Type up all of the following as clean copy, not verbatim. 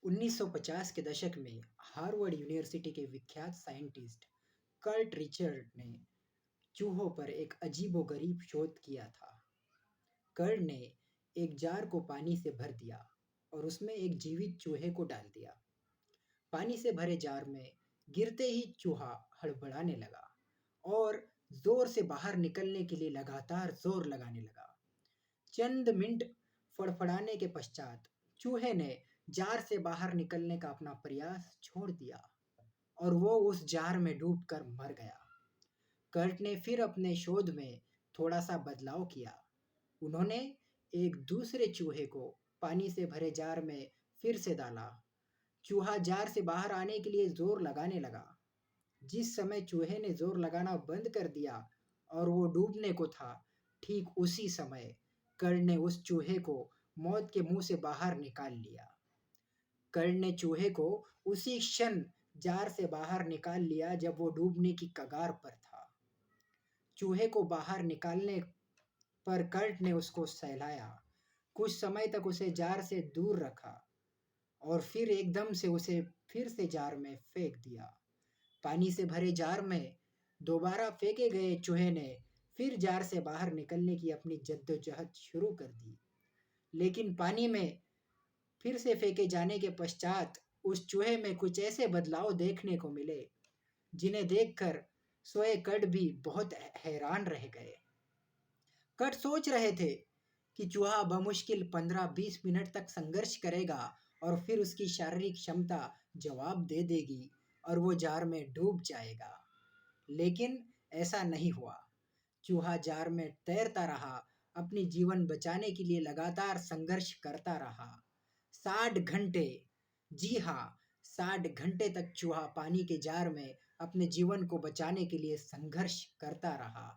1950 के दशक में हार्वर्ड यूनिवर्सिटी के विख्यात साइंटिस्ट कर्ट रिचर्ड ने चूहों पर एक अजीबोगरीब शोध किया था। कर्ट ने एक जार को पानी से भर दिया और उसमें एक जीवित चूहे को डाल दिया। पानी से भरे जार में गिरते ही चूहा हड़बड़ाने लगा और जोर से बाहर निकलने के लिए लगातार जोर लगाने लगा। चंद मिनट फड़फड़ाने के पश्चात चूहे ने जार से बाहर निकलने का अपना प्रयास छोड़ दिया और वो उस जार में डूबकर मर गया। कर्ट ने फिर अपने शोध में थोड़ा सा बदलाव किया। उन्होंने एक दूसरे चूहे को पानी से भरे जार में फिर से डाला। चूहा जार से बाहर आने के लिए जोर लगाने लगा। जिस समय चूहे ने जोर लगाना बंद कर दिया और वो डूबने को था, ठीक उसी समय कर्ट ने उस चूहे को मौत के मुंह से बाहर निकाल लिया। कर्ट ने चूहे को उसी क्षण जार से बाहर निकाल लिया जब वो डूबने की कगार पर था। चूहे को बाहर निकालने पर कर्ट ने उसको सहलाया, कुछ समय तक उसे जार से दूर रखा और फिर एकदम से उसे फिर से जार में फेंक दिया। पानी से भरे जार में दोबारा फेंके गए चूहे ने फिर जार से बाहर निकलने की अपनी जद्दोजहद शुरू कर दी, लेकिन पानी में फिर से फेंके जाने के पश्चात उस चूहे में कुछ ऐसे बदलाव देखने को मिले जिन्हें देखकर स्वयं कर्ट भी बहुत हैरान रह गए। कर्ट सोच रहे थे कि चूहा बमुश्किल 15-20 मिनट तक संघर्ष करेगा और फिर उसकी शारीरिक क्षमता जवाब दे देगी और वो जार में डूब जाएगा, लेकिन ऐसा नहीं हुआ। चूहा जार में तैरता रहा, अपनी जीवन बचाने के लिए लगातार संघर्ष करता रहा। 60 घंटे, जी हाँ, 60 घंटे तक चूहा पानी के जार में अपने जीवन को बचाने के लिए संघर्ष करता रहा।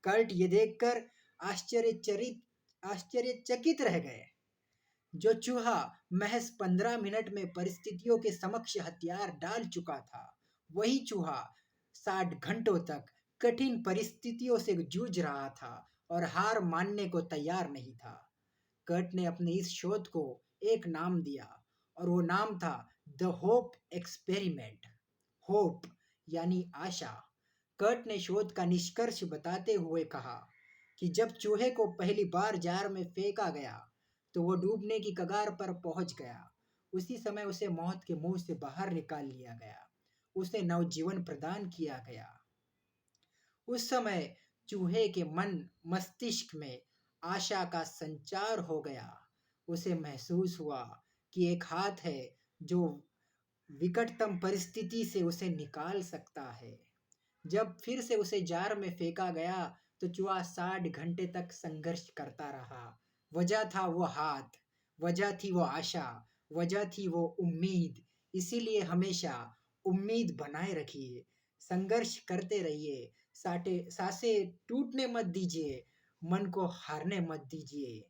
कर्ट ये देखकर आश्चर्यचकित रह गए। जो चूहा महज 15 मिनट में परिस्थितियों के समक्ष हथियार डाल चुका था, वही चूहा 60 घंटों तक कठिन परिस्थितियों से जूझ रहा था और हार मानने को तैयार नहीं था। कर्ट ने अपने इस शोध को एक नाम दिया और वो नाम था द होप एक्सपेरिमेंट। होप यानी आशा। कर्ट ने शोध का निष्कर्ष बताते हुए कहा कि जब चूहे को पहली बार जार में फेंका गया तो वो डूबने की कगार पर पहुंच गया। उसी समय उसे मौत के मुंह से बाहर निकाल लिया गया, उसे नवजीवन प्रदान किया गया। उस समय चूहे के मन मस्तिष्क में आशा का संचार हो गया। उसे महसूस हुआ कि एक हाथ है जो विकटतम परिस्थिति से उसे निकाल सकता है। जब फिर से उसे जार में फेंका गया तो चूहा 60 घंटे तक संघर्ष करता रहा। वजह था वो हाथ, वजह थी वो आशा, वजह थी वो उम्मीद। इसीलिए हमेशा उम्मीद बनाए रखिए, संघर्ष करते रहिए, सांसें टूटने मत दीजिए, मन को हारने मत दीजिए।